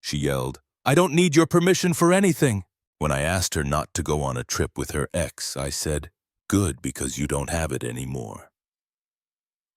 she yelled. "I don't need your permission for anything." When I asked her not to go on a trip with her ex, I said, "Good, because you don't have it anymore,"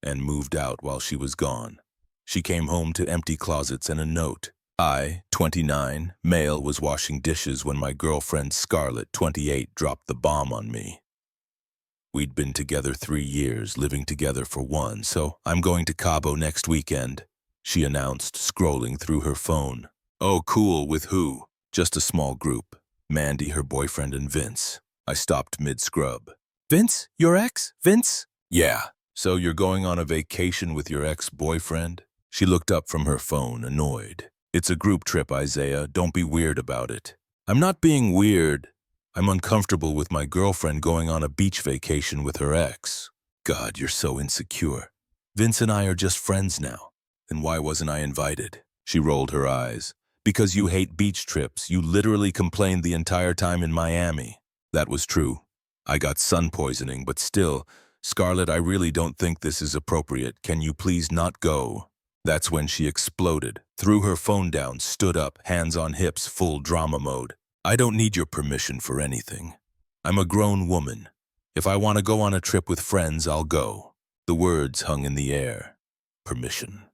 and moved out while she was gone. She came home to empty closets and a note. I, 29, male, was washing dishes when my girlfriend Scarlett, 28, dropped the bomb on me. We'd been together 3 years, living together for 1, so I'm going to Cabo next weekend, she announced, scrolling through her phone. "Oh, cool, with who?" "Just a small group. Mandy, her boyfriend, and Vince." I stopped mid-scrub. "Vince? Your ex? Vince?" "Yeah. So you're going on a vacation with your ex-boyfriend?" She looked up from her phone, annoyed. "It's a group trip, Isaiah. Don't be weird about it." "I'm not being weird. I'm uncomfortable with my girlfriend going on a beach vacation with her ex." "God, you're so insecure. Vince and I are just friends now." "Then why wasn't I invited?" She rolled her eyes. "Because you hate beach trips. You literally complained the entire time in Miami." "That was true. I got sun poisoning, but still, Scarlett, I really don't think this is appropriate. Can you please not go?" That's when she exploded, threw her phone down, stood up, hands on hips, full drama mode. "I don't need your permission for anything. I'm a grown woman. If I want to go on a trip with friends, I'll go." The words hung in the air. Permission.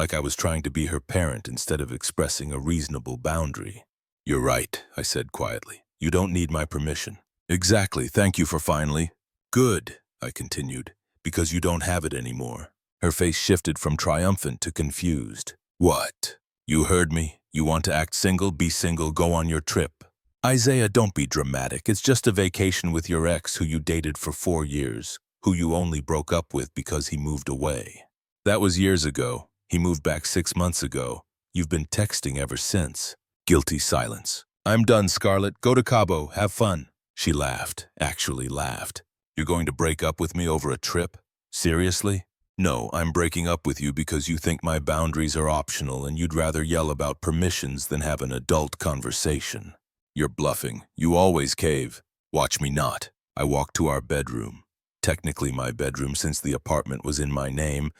Like I was trying to be her parent instead of expressing a reasonable boundary. "You're right," I said quietly. "You don't need my permission." "Exactly. Thank you for finally." "Good," I continued, "because you don't have it anymore." Her face shifted from triumphant to confused. "What? You heard me. You want to act single? Be single. Go on your trip." "Isaiah, don't be dramatic. It's just a vacation with your ex who you dated for 4 years, who you only broke up with because he moved away." "That was years ago. He moved back 6 months ago. You've been texting ever since." Guilty silence. "I'm done, Scarlett. Go to Cabo. Have fun." She laughed, actually laughed. "You're going to break up with me over a trip? Seriously?" "No, I'm breaking up with you because you think my boundaries are optional and you'd rather yell about permissions than have an adult conversation." "You're bluffing. You always cave." "Watch me not." I walked to our bedroom, technically my bedroom since the apartment was in my name,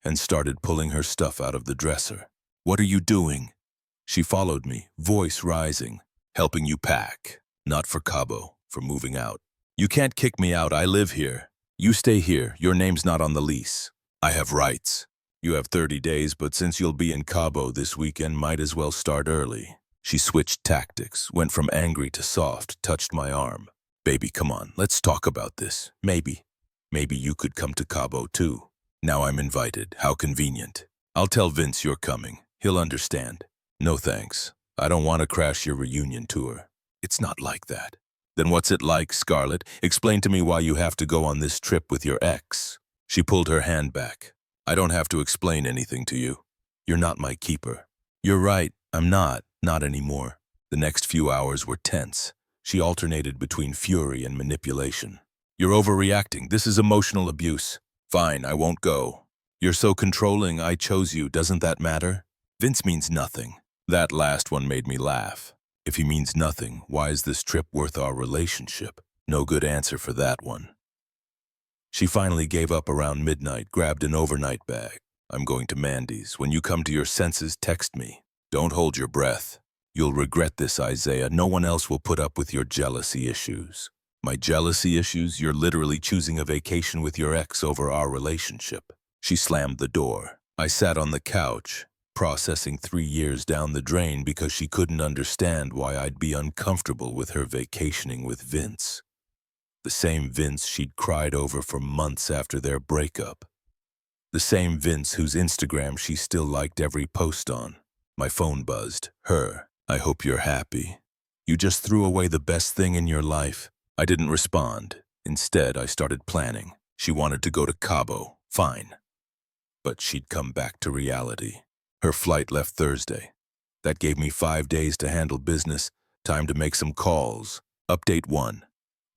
and started pulling her stuff out of the dresser. "What are you doing?" She followed me, voice rising. "Helping you pack. Not for Cabo, for moving out." "You can't kick me out. I live here." "You stay here. Your name's not on the lease." "I have rights." "You have 30 days, but since you'll be in Cabo this weekend, might as well start early." She switched tactics, went from angry to soft, touched my arm. "Baby, come on, let's talk about this. Maybe you could come to Cabo too." "Now I'm invited. How convenient." "I'll tell Vince you're coming. He'll understand." "No thanks. I don't want to crash your reunion tour." "It's not like that." "Then what's it like, Scarlett? Explain to me why you have to go on this trip with your ex." She pulled her hand back. "I don't have to explain anything to you. You're not my keeper." "You're right. I'm not anymore." The next few hours were tense. She alternated between fury and manipulation. "You're overreacting. This is emotional abuse." "Fine, I won't go." "You're so controlling. I chose you. Doesn't that matter?" "Vince means nothing." That last one made me laugh. If he means nothing, why is this trip worth our relationship? No good answer for that one. She finally gave up around midnight, grabbed an overnight bag. "I'm going to Mandy's. When you come to your senses, text me. Don't hold your breath. You'll regret this, Isaiah. No one else will put up with your jealousy issues." "My jealousy issues? You're literally choosing a vacation with your ex over our relationship." She slammed the door. I sat on the couch, processing 3 years down the drain because she couldn't understand why I'd be uncomfortable with her vacationing with Vince. The same Vince she'd cried over for months after their breakup. The same Vince whose Instagram she still liked every post on. My phone buzzed. "Her. I hope you're happy. You just threw away the best thing in your life." I didn't respond. Instead, I started planning. She wanted to go to Cabo. Fine. But she'd come back to reality. Her flight left Thursday. That gave me 5 days to handle business, time to make some calls. Update 1.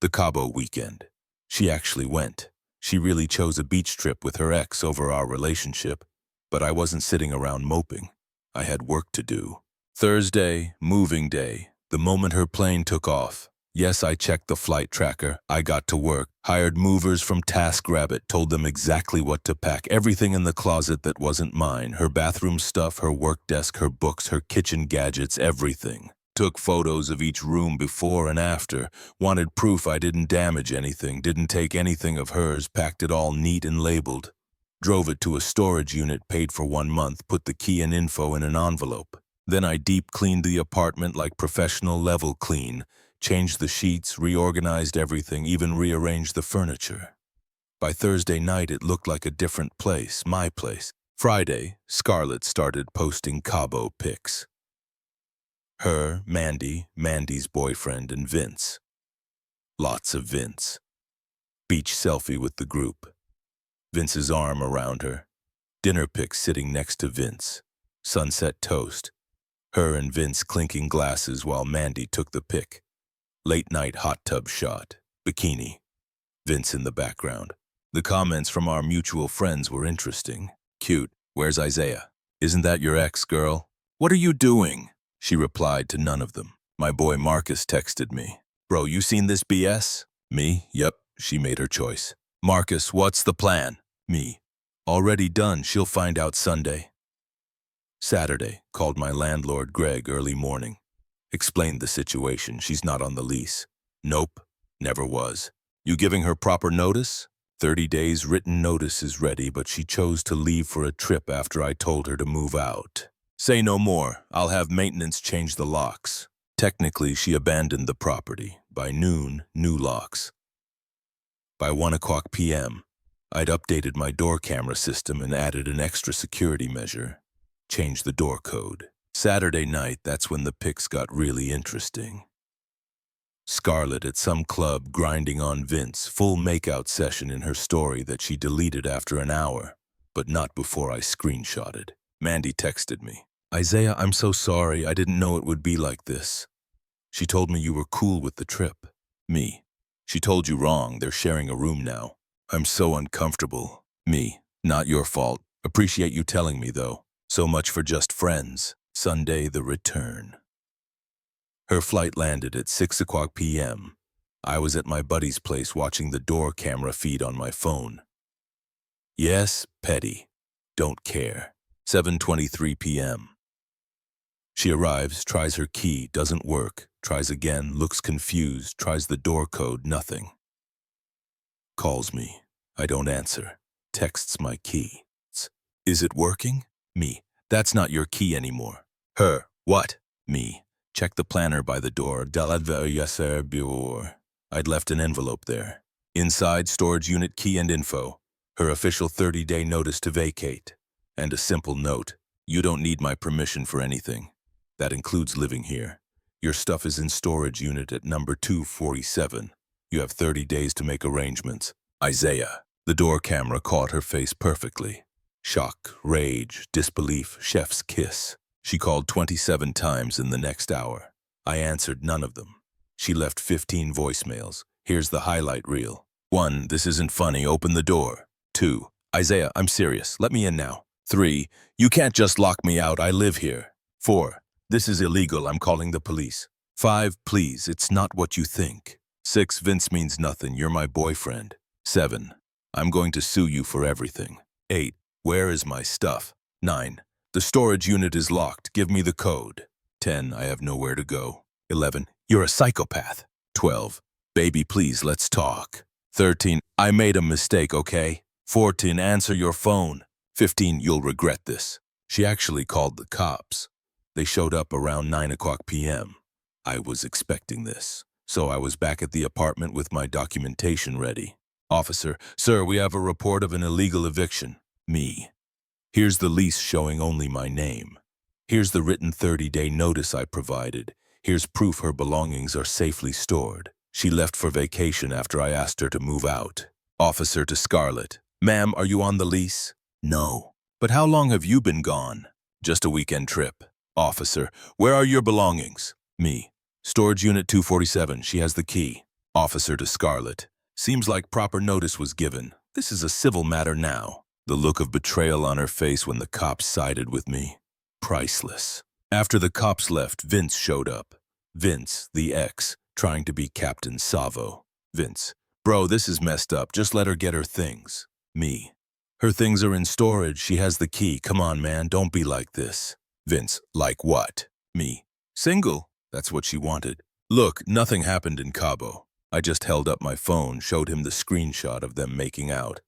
The Cabo weekend. She actually went. She really chose a beach trip with her ex over our relationship, but I wasn't sitting around moping. I had work to do. Thursday, moving day. The moment her plane took off, Yes, I checked the flight tracker. I got to work, hired movers from TaskRabbit, told them exactly what to pack, everything in the closet that wasn't mine, her bathroom stuff, her work desk, her books, her kitchen gadgets, everything. Took photos of each room before and after, wanted proof I didn't damage anything, didn't take anything of hers, packed it all neat and labeled. Drove it to a storage unit, paid for 1 month, put the key and info in an envelope. Then I deep cleaned the apartment like professional level clean, changed the sheets, reorganized everything, even rearranged the furniture. By Thursday night, it looked like a different place, my place. Friday, Scarlett started posting Cabo pics. Her, Mandy, Mandy's boyfriend, and Vince. Lots of Vince. Beach selfie with the group. Vince's arm around her. Dinner pic sitting next to Vince. Sunset toast. Her and Vince clinking glasses while Mandy took the pic. Late night hot tub shot. Bikini. Vince in the background. The comments from our mutual friends were interesting. Cute. Where's Isaiah? Isn't that your ex, girl? What are you doing? She replied to none of them. My boy Marcus texted me. Bro, you seen this BS? Me? Yep, she made her choice. Marcus, what's the plan? Me. Already done, she'll find out Sunday. Saturday, called my landlord Greg early morning. Explained the situation, she's not on the lease. Nope, never was. You giving her proper notice? 30 days written notice is ready, but she chose to leave for a trip after I told her to move out. Say no more, I'll have maintenance change the locks. Technically, she abandoned the property. By noon, new locks. By 1:00 p.m., I'd updated my door camera system and added an extra security measure. Changed the door code. Saturday night, that's when the pics got really interesting. Scarlett at some club grinding on Vince, full makeout session in her story that she deleted after an hour, but not before I screenshotted. Mandy texted me. Isaiah, I'm so sorry, I didn't know it would be like this. She told me you were cool with the trip. Me. She told you wrong, they're sharing a room now. I'm so uncomfortable. Me. Not your fault. Appreciate you telling me though. So much for just friends. Sunday, the return. Her flight landed at 6:00 p.m. I was at my buddy's place watching the door camera feed on my phone. Yes, petty. Don't care. 7:23 p.m. She arrives, tries her key, doesn't work, tries again, looks confused, tries the door code, nothing. Calls me. I don't answer. Texts my key. Is it working? Me. That's not your key anymore. Her. What? Me. Check the planner by the door. I'd left an envelope there. Inside, storage unit key and info. Her official 30-day notice to vacate. And a simple note. You don't need my permission for anything. That includes living here. Your stuff is in storage unit at number 247. You have 30 days to make arrangements. Isaiah. The door camera caught her face perfectly. Shock, rage, disbelief, chef's kiss. She called 27 times in the next hour. I answered none of them. She left 15 voicemails. Here's the highlight reel. 1. This isn't funny. Open the door. 2. Isaiah, I'm serious. Let me in now. 3. You can't just lock me out. I live here. 4. This is illegal. I'm calling the police. 5. Please, it's not what you think. 6. Vince means nothing. You're my boyfriend. 7. I'm going to sue you for everything. 8. Where is my stuff? 9. The storage unit is locked. Give me the code. 10. I have nowhere to go. 11. You're a psychopath. 12. Baby, please, let's talk. 13. I made a mistake, okay? 14. Answer your phone. 15. You'll regret this. She actually called the cops. They showed up around 9:00 p.m. I was expecting this, so I was back at the apartment with my documentation ready. Officer, sir, we have a report of an illegal eviction. Me. Here's the lease showing only my name. Here's the written 30-day notice I provided. Here's proof her belongings are safely stored. She left for vacation after I asked her to move out. Officer to Scarlett. Ma'am, are you on the lease? No. But how long have you been gone? Just a weekend trip. Officer, where are your belongings? Me. Storage unit 247. She has the key. Officer to Scarlett. Seems like proper notice was given. This is a civil matter now. The look of betrayal on her face when the cops sided with me. Priceless. After the cops left, Vince showed up. Vince, the ex, trying to be Captain Savo. Vince. Bro, this is messed up. Just let her get her things. Me. Her things are in storage. She has the key. Come on, man. Don't be like this. Vince. Like what? Me. Single. That's what she wanted. Look, nothing happened in Cabo. I just held up my phone, showed him the screenshot of them making out.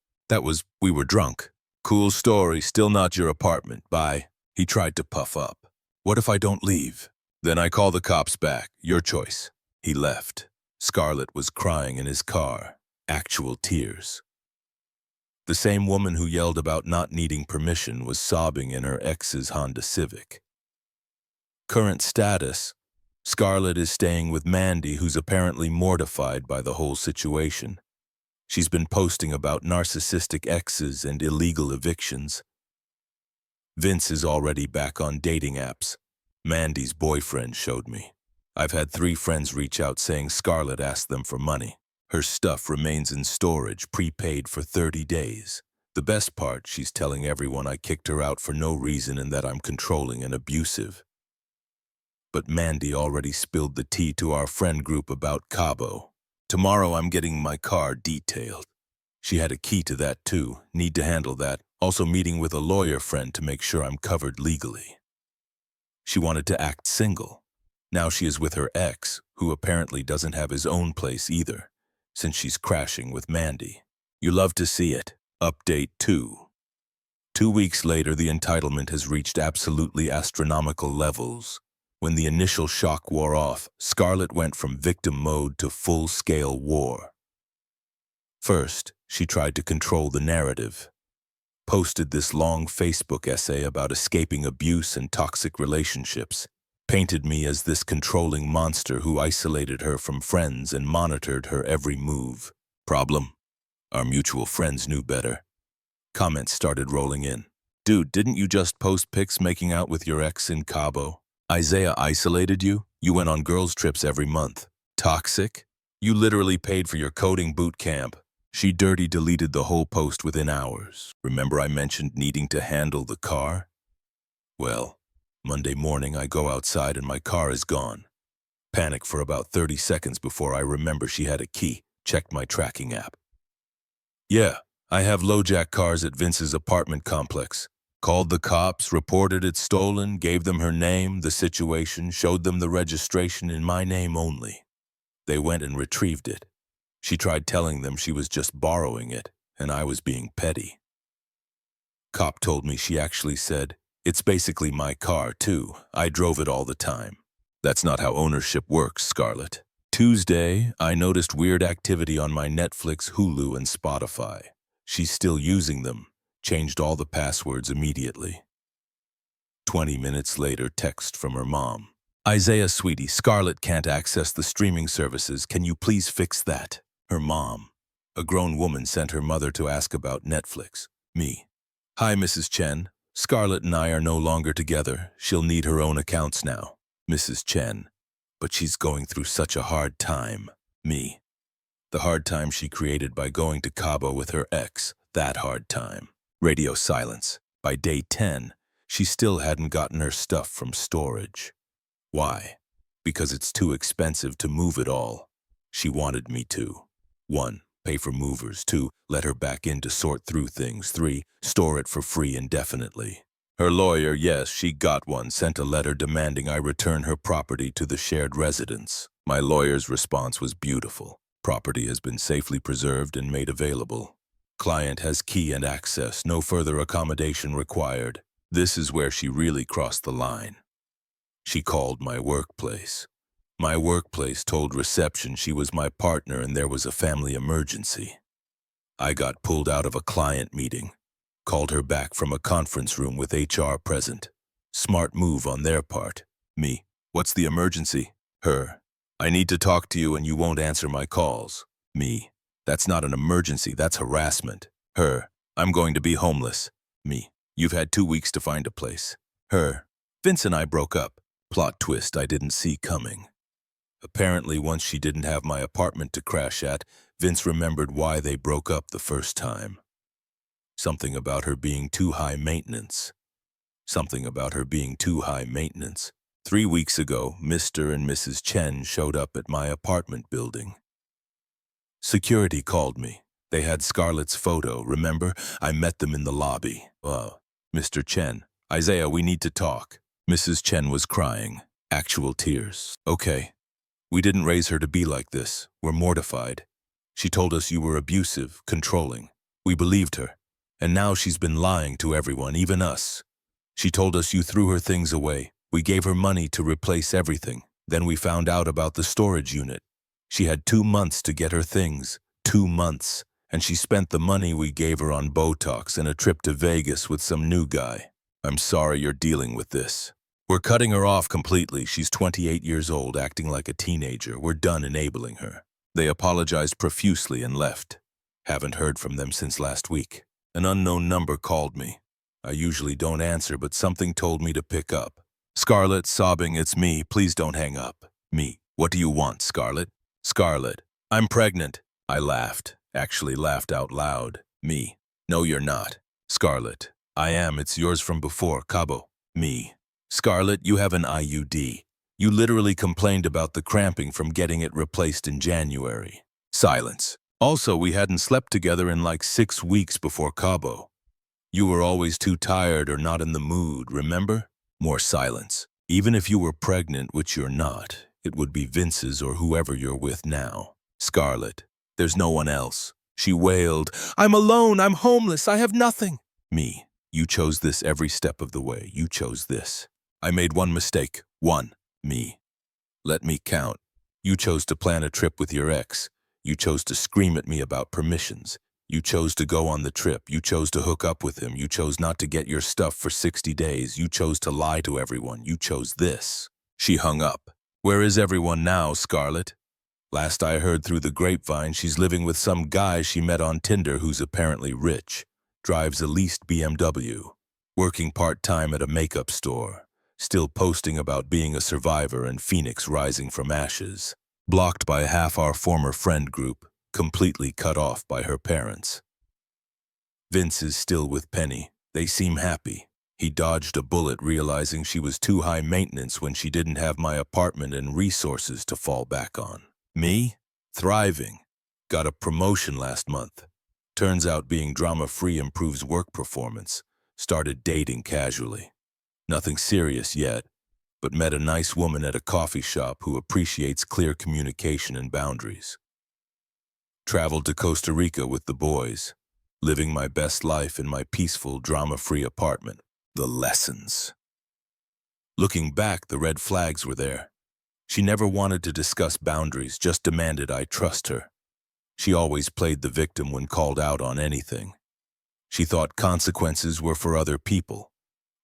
We were drunk. Cool story, still not your apartment. Bye. He tried to puff up. What if I don't leave? Then I call the cops back. Your choice. He left. Scarlett was crying in his car. Actual tears. The same woman who yelled about not needing permission was sobbing in her ex's Honda Civic. Current status: Scarlett is staying with Mandy, who's apparently mortified by the whole situation. She's been posting about narcissistic exes and illegal evictions. Vince is already back on dating apps. Mandy's boyfriend showed me. I've had 3 friends reach out saying Scarlett asked them for money. Her stuff remains in storage, prepaid for 30 days. The best part, she's telling everyone I kicked her out for no reason and that I'm controlling and abusive. But Mandy already spilled the tea to our friend group about Cabo. Tomorrow I'm getting my car detailed. She had a key to that too, need to handle that. Also meeting with a lawyer friend to make sure I'm covered legally. She wanted to act single. Now she is with her ex, who apparently doesn't have his own place either, since she's crashing with Mandy. You love to see it. Update 2. 2 weeks later, the entitlement has reached absolutely astronomical levels. When the initial shock wore off, Scarlett went from victim mode to full-scale war. First, she tried to control the narrative. Posted this long Facebook essay about escaping abuse and toxic relationships. Painted me as this controlling monster who isolated her from friends and monitored her every move. Problem? Our mutual friends knew better. Comments started rolling in. Dude, didn't you just post pics making out with your ex in Cabo? Isaiah isolated you? You went on girls' trips every month. Toxic? You literally paid for your coding boot camp. She dirty deleted the whole post within hours. Remember I mentioned needing to handle the car? Well, Monday morning I go outside and my car is gone. Panic for about 30 seconds before I remember she had a key. Checked my tracking app. Yeah, I have LoJack cars at Vince's apartment complex. Called the cops, reported it stolen, gave them her name, the situation, showed them the registration in my name only. They went and retrieved it. She tried telling them she was just borrowing it, and I was being petty. Cop told me she actually said, "It's basically my car, too. I drove it all the time." That's not how ownership works, Scarlett. Tuesday, I noticed weird activity on my Netflix, Hulu, and Spotify. She's still using them. Changed all the passwords immediately. 20 minutes later, text from her mom. Isaiah, sweetie, Scarlett can't access the streaming services. Can you please fix that? Her mom. A grown woman sent her mother to ask about Netflix. Me. Hi, Mrs. Chen. Scarlett and I are no longer together. She'll need her own accounts now. Mrs. Chen. But she's going through such a hard time. Me. The hard time she created by going to Cabo with her ex. That hard time. Radio silence. By day 10, she still hadn't gotten her stuff from storage. Why? Because it's too expensive to move it all. She wanted me to. 1. Pay for movers. 2. Let her back in to sort through things. 3. Store it for free indefinitely. Her lawyer, yes, she got one, sent a letter demanding I return her property to the shared residence. My lawyer's response was beautiful. Property has been safely preserved and made available. Client has key and access, no further accommodation required. This is where she really crossed the line. She called my workplace. My workplace told reception she was my partner and there was a family emergency. I got pulled out of a client meeting. Called her back from a conference room with HR present. Smart move on their part. Me. What's the emergency? Her. I need to talk to you and you won't answer my calls. Me. That's not an emergency, that's harassment. Her. I'm going to be homeless. Me. You've had 2 weeks to find a place. Her. Vince and I broke up. Plot twist I didn't see coming. Apparently, once she didn't have my apartment to crash at, Vince remembered why they broke up the first time. Something about her being too high maintenance. Something about her being too high maintenance. 3 weeks ago, Mr. and Mrs. Chen showed up at my apartment building. Security called me. They had Scarlett's photo, remember? I met them in the lobby. Mr. Chen, Isaiah, we need to talk. Mrs. Chen was crying. Actual tears. Okay. We didn't raise her to be like this. We're mortified. She told us you were abusive, controlling. We believed her. And now she's been lying to everyone, even us. She told us you threw her things away. We gave her money to replace everything. Then we found out about the storage unit. She had 2 months to get her things. 2 months. And she spent the money we gave her on Botox and a trip to Vegas with some new guy. I'm sorry you're dealing with this. We're cutting her off completely. She's 28 years old, acting like a teenager. We're done enabling her. They apologized profusely and left. Haven't heard from them since last week. An unknown number called me. I usually don't answer, but something told me to pick up. Scarlett, sobbing, it's me. Please don't hang up. Me. What do you want, Scarlett? Scarlett. I'm pregnant. I laughed. Actually laughed out loud. Me. No, you're not. Scarlett. I am. It's yours from before. Cabo. Me. Scarlett, you have an IUD. You literally complained about the cramping from getting it replaced in January. Silence. Also, we hadn't slept together in like 6 weeks before Cabo. You were always too tired or not in the mood, remember? More silence. Even if you were pregnant, which you're not, it would be Vince's or whoever you're with now. Scarlett. There's no one else. She wailed, I'm alone, I'm homeless, I have nothing. Me. You chose this every step of the way. You chose this. I made one mistake. One. Me. Let me count. You chose to plan a trip with your ex. You chose to scream at me about permissions. You chose to go on the trip. You chose to hook up with him. You chose not to get your stuff for 60 days. You chose to lie to everyone. You chose this. She hung up. Where is everyone now, Scarlett? Last I heard through the grapevine, she's living with some guy she met on Tinder who's apparently rich, drives a leased BMW, working part-time at a makeup store, still posting about being a survivor and Phoenix rising from ashes, blocked by half our former friend group, completely cut off by her parents. Vince is still with Penny. They seem happy. He dodged a bullet realizing she was too high maintenance when she didn't have my apartment and resources to fall back on. Me? Thriving. Got a promotion last month. Turns out being drama-free improves work performance. Started dating casually. Nothing serious yet, but met a nice woman at a coffee shop who appreciates clear communication and boundaries. Traveled to Costa Rica with the boys, living my best life in my peaceful, drama-free apartment. The lessons. Looking back, the red flags were there. She never wanted to discuss boundaries, just demanded I trust her. She always played the victim when called out on anything. She thought consequences were for other people.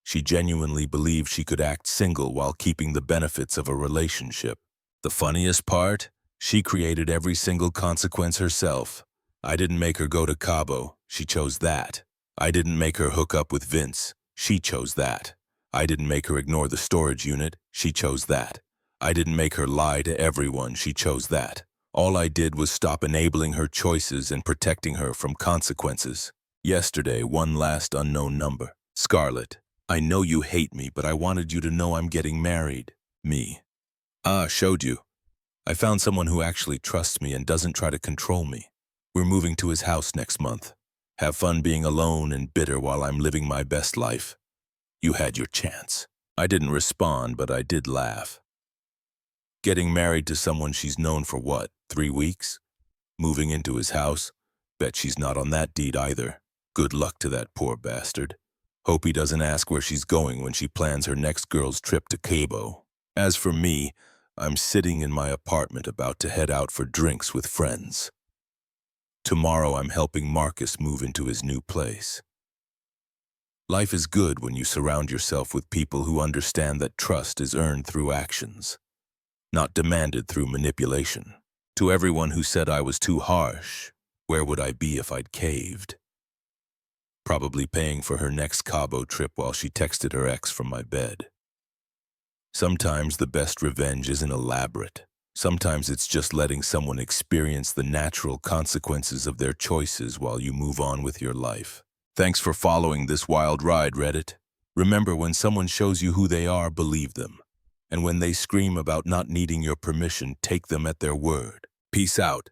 She genuinely believed she could act single while keeping the benefits of a relationship. The funniest part? She created every single consequence herself. I didn't make her go to Cabo. She chose that. I didn't make her hook up with Vince. She chose that. I didn't make her ignore the storage unit. She chose that. I didn't make her lie to everyone. She chose that. All I did was stop enabling her choices and protecting her from consequences. Yesterday, one last unknown number. Scarlett, I know you hate me, but I wanted you to know I'm getting married. Me. Showed you. I found someone who actually trusts me and doesn't try to control me. We're moving to his house next month. Have fun being alone and bitter while I'm living my best life. You had your chance. I didn't respond, but I did laugh. Getting married to someone she's known for what, 3 weeks? Moving into his house? Bet she's not on that deed either. Good luck to that poor bastard. Hope he doesn't ask where she's going when she plans her next girl's trip to Cabo. As for me, I'm sitting in my apartment about to head out for drinks with friends. Tomorrow I'm helping Marcus move into his new place. Life is good when you surround yourself with people who understand that trust is earned through actions, not demanded through manipulation. To everyone who said I was too harsh, where would I be if I'd caved? Probably paying for her next Cabo trip while she texted her ex from my bed. Sometimes the best revenge isn't elaborate. Sometimes it's just letting someone experience the natural consequences of their choices while you move on with your life. Thanks for following this wild ride, Reddit. Remember, when someone shows you who they are, believe them. And when they scream about not needing your permission, take them at their word. Peace out.